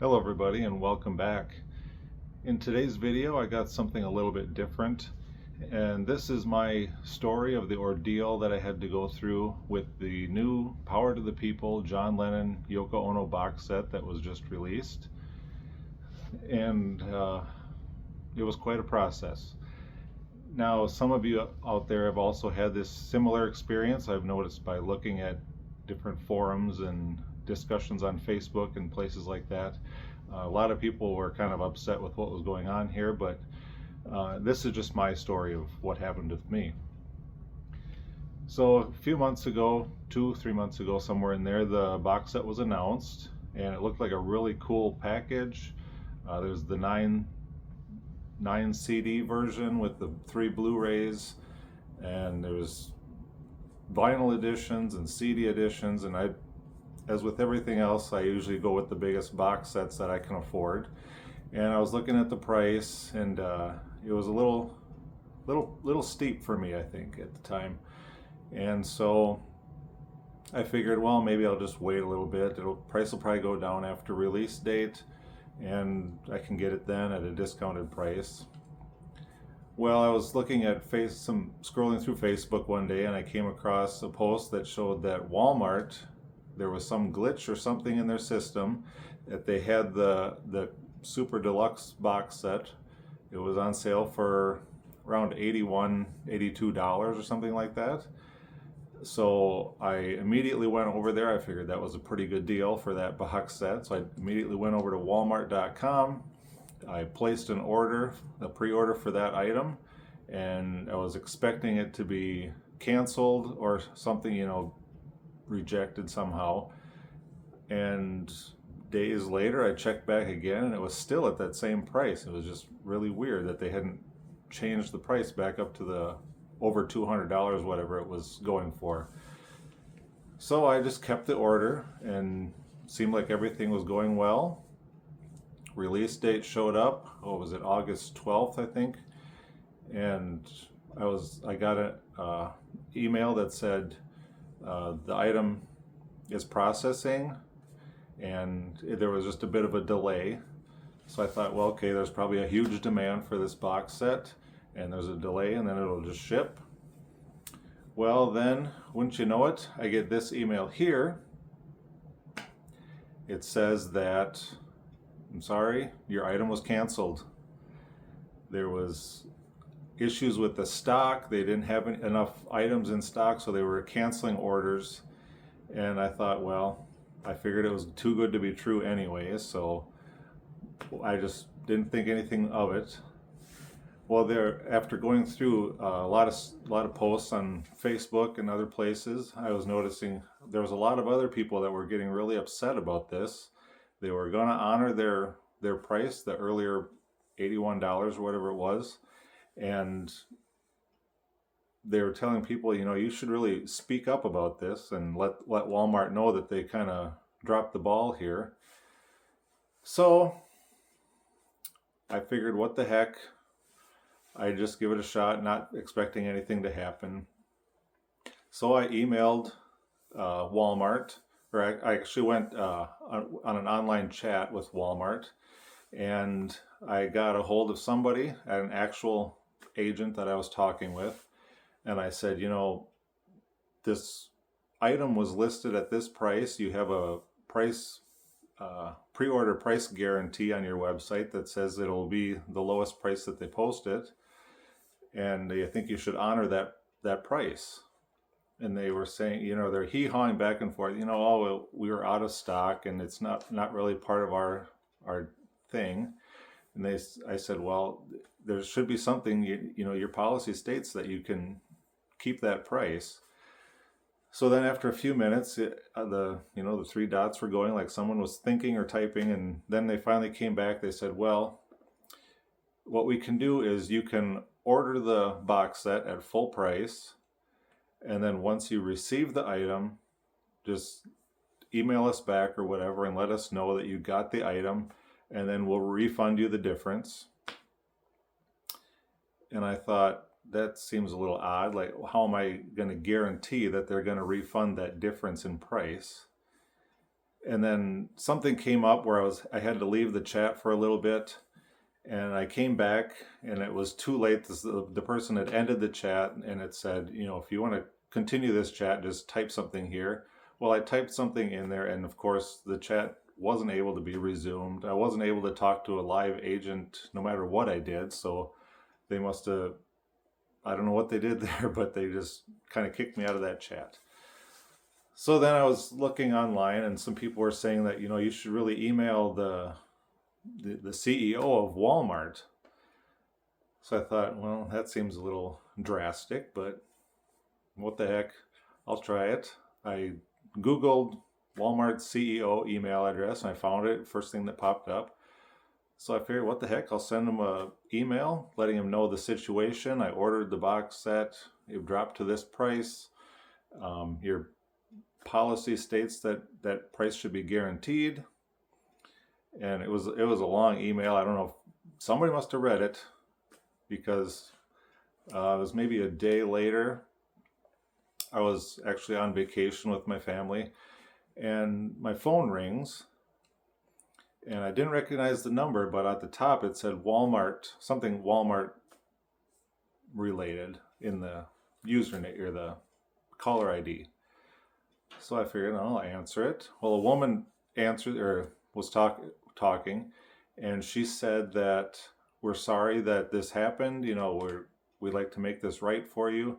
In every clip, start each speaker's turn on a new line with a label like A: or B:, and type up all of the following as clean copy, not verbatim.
A: Hello everybody and welcome back. In today's video I got something a little bit different, and this is my story of the ordeal that I had to go through with the new Power to the People John Lennon Yoko Ono box set that was just released. And it was quite a process. Now some of you out there have also had this similar experience. I've noticed by looking at different forums and discussions on Facebook and places like that. A lot of people were kind of upset with what was going on here, but this is just my story of what happened with me. So a few months ago, 2-3 months ago, somewhere in there, the box set was announced, and it looked like a really cool package. There's the 9 CD version with the 3 Blu-rays, and there was vinyl editions and CD editions, and as with everything else, I usually go with the biggest box sets that I can afford. And I was looking at the price, and it was a little steep for me, I think, at the time. And so I figured, well, maybe I'll just wait a little bit. Price will probably go down after release date, and I can get it then at a discounted price. Well, I was looking at scrolling through Facebook one day, and I came across a post that showed that Walmart, there was some glitch or something in their system, that they had the super deluxe box set. It was on sale for around $81, $82 or something like that. So I immediately went over there. I figured that was a pretty good deal for that box set. So I immediately went over to walmart.com. I placed an order, a pre-order for that item, and I was expecting it to be canceled or something, rejected somehow. And days later I checked back again, and it was still at that same price. It was just really weird that they hadn't changed the price back up to the over $200, whatever it was going for. So I just kept the order, and seemed like everything was going well. Release date showed up. What was it, August 12th, I think? And I got an email that said the item is processing, and there was just a bit of a delay. So I thought, well, okay, there's probably a huge demand for this box set, and there's a delay, and then it'll just ship. Well, then, wouldn't you know it, I get this email here. It says that, I'm sorry, your item was canceled. There was issues with the stock. They didn't have enough items in stock, so they were canceling orders. And I thought, well, I figured it was too good to be true anyways, so I just didn't think anything of it. Well, after going through a lot of posts on Facebook and other places, I was noticing there was a lot of other people that were getting really upset about this. They were going to honor their price, the earlier $81 or whatever it was, and they were telling people, you should really speak up about this and let Walmart know that they kind of dropped the ball here. So I figured, what the heck, I'd just give it a shot, not expecting anything to happen. So I emailed Walmart, or I actually went on an online chat with Walmart, and I got a hold of somebody, an actual agent that I was talking with, and I said, this item was listed at this price. You have a pre-order price guarantee on your website that says it'll be the lowest price that they post it, and I think you should honor that price. And they were saying, they're hee-hawing back and forth, oh, we were out of stock, and it's not really part of our thing. And I said, well, there should be something, your policy states that you can keep that price. So then after a few minutes, the 3 dots were going like someone was thinking or typing, and then they finally came back. They said, well, what we can do is you can order the box set at full price, and then once you receive the item, just email us back or whatever and let us know that you got the item, and then we'll refund you the difference. And I thought, that seems a little odd. Like, how am I going to guarantee that they're going to refund that difference in price? And then something came up where I had to leave the chat for a little bit, and I came back and it was too late. The person had ended the chat and it said, if you want to continue this chat, just type something here. Well, I typed something in there, and of course the chat wasn't able to be resumed. I wasn't able to talk to a live agent no matter what I did, so they must have, I don't know what they did there, but they just kind of kicked me out of that chat. So then I was looking online, and some people were saying that, you should really email the CEO of Walmart. So I thought, well, that seems a little drastic, but what the heck, I'll try it. I Googled Walmart CEO email address, and I found it, first thing that popped up. So I figured, what the heck, I'll send them an email letting them know the situation. I ordered the box set, it dropped to this price. Your policy states that price should be guaranteed. And it was a long email. I don't know if somebody must have read it, because it was maybe a day later. I was actually on vacation with my family, and my phone rings, and I didn't recognize the number, but at the top it said Walmart, something Walmart related in the username or the caller ID. So I figured, I'll answer it. Well, a woman answered, or was talking, and she said that we're sorry that this happened. We'd like to make this right for you.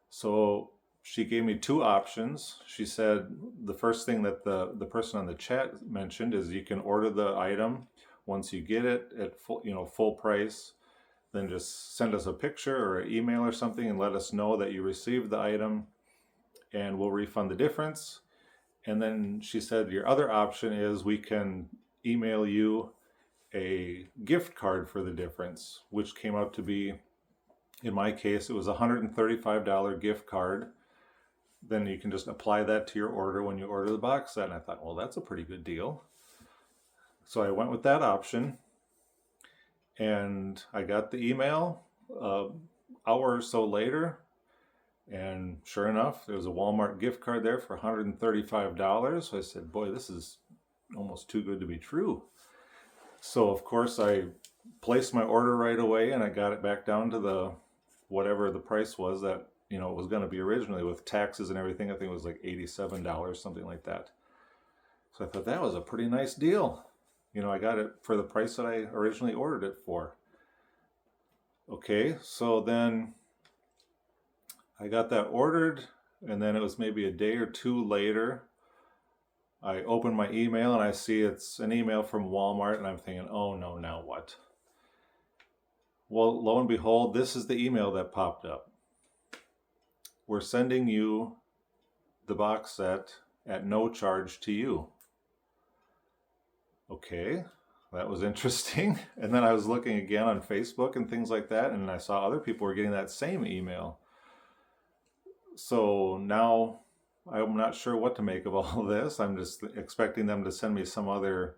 A: So she gave me two options. She said the first thing that the person on the chat mentioned is you can order the item. Once you get it at full price, then just send us a picture or an email or something and let us know that you received the item, and we'll refund the difference. And then she said your other option is we can email you a gift card for the difference, which came out to be, in my case, it was a $135 gift card. Then you can just apply that to your order when you order the box set. And I thought, well, that's a pretty good deal. So I went with that option, and I got the email an hour or so later, and sure enough, there was a Walmart gift card there for $135. So I said, boy, this is almost too good to be true. So of course I placed my order right away, and I got it back down to whatever the price was that it was going to be originally, with taxes and everything. I think it was like $87, something like that. So I thought that was a pretty nice deal. I got it for the price that I originally ordered it for. Okay, so then I got that ordered, and then it was maybe a day or two later, I open my email and I see it's an email from Walmart, and I'm thinking, oh no, now what? Well, lo and behold, this is the email that popped up. We're sending you the box set at no charge to you. Okay, that was interesting. And then I was looking again on Facebook and things like that, and I saw other people were getting that same email. So now I'm not sure what to make of all of this. I'm just expecting them to send me some other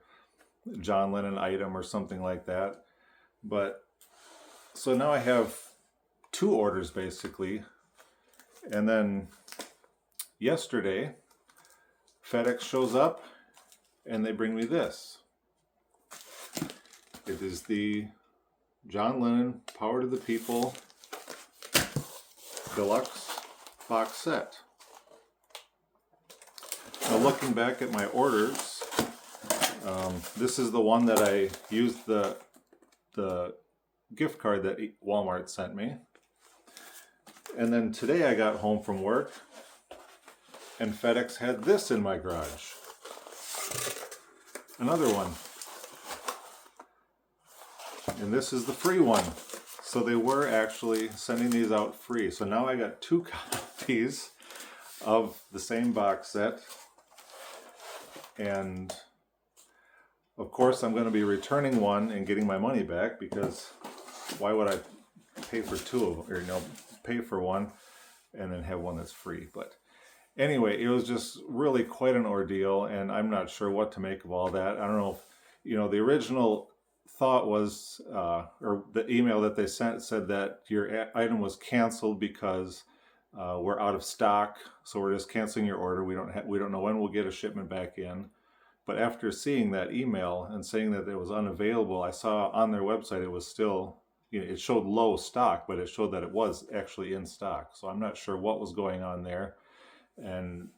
A: John Lennon item or something like that. But so now I have two orders basically. And then yesterday, FedEx shows up and they bring me this. It is the John Lennon Power to the People Deluxe box set. Now, looking back at my orders, this is the one that I used the gift card that Walmart sent me. And then today I got home from work and FedEx had this in my garage. Another one. And this is the free one. So they were actually sending these out free. So now I got two copies of the same box set. And of course I'm going to be returning one and getting my money back, because why would I pay for two of them, or pay for one and then have one that's free? But anyway, it was just really quite an ordeal, and I'm not sure what to make of all that. I don't know if, the original thought was, or the email that they sent said that your item was canceled because we're out of stock, so we're just canceling your order. We don't know when we'll get a shipment back in. But after seeing that email and saying that it was unavailable, I saw on their website it was still, it showed low stock, but it showed that it was actually in stock. So I'm not sure what was going on there. And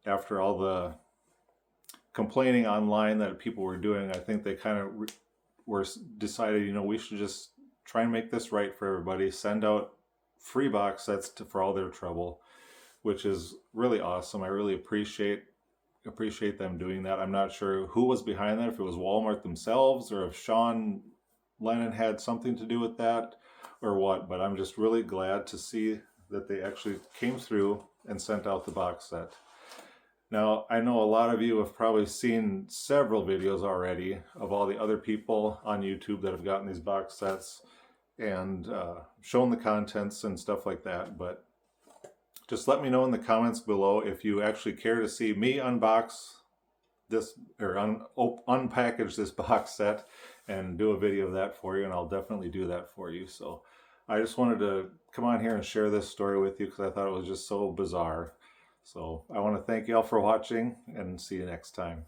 A: after all the complaining online that people were doing, I think they kind of were decided, we should just try and make this right for everybody. Send out free box sets for all their trouble, which is really awesome. I really appreciate them doing that. I'm not sure who was behind that, if it was Walmart themselves or if Sean Lennon had something to do with that or what, but I'm just really glad to see that they actually came through and sent out the box set. Now, I know a lot of you have probably seen several videos already of all the other people on YouTube that have gotten these box sets and shown the contents and stuff like that, but just let me know in the comments below if you actually care to see me unbox this or unpackage this box set and do a video of that for you, and I'll definitely do that for you. So I just wanted to come on here and share this story with you because I thought it was just so bizarre. So I want to thank you all for watching and see you next time.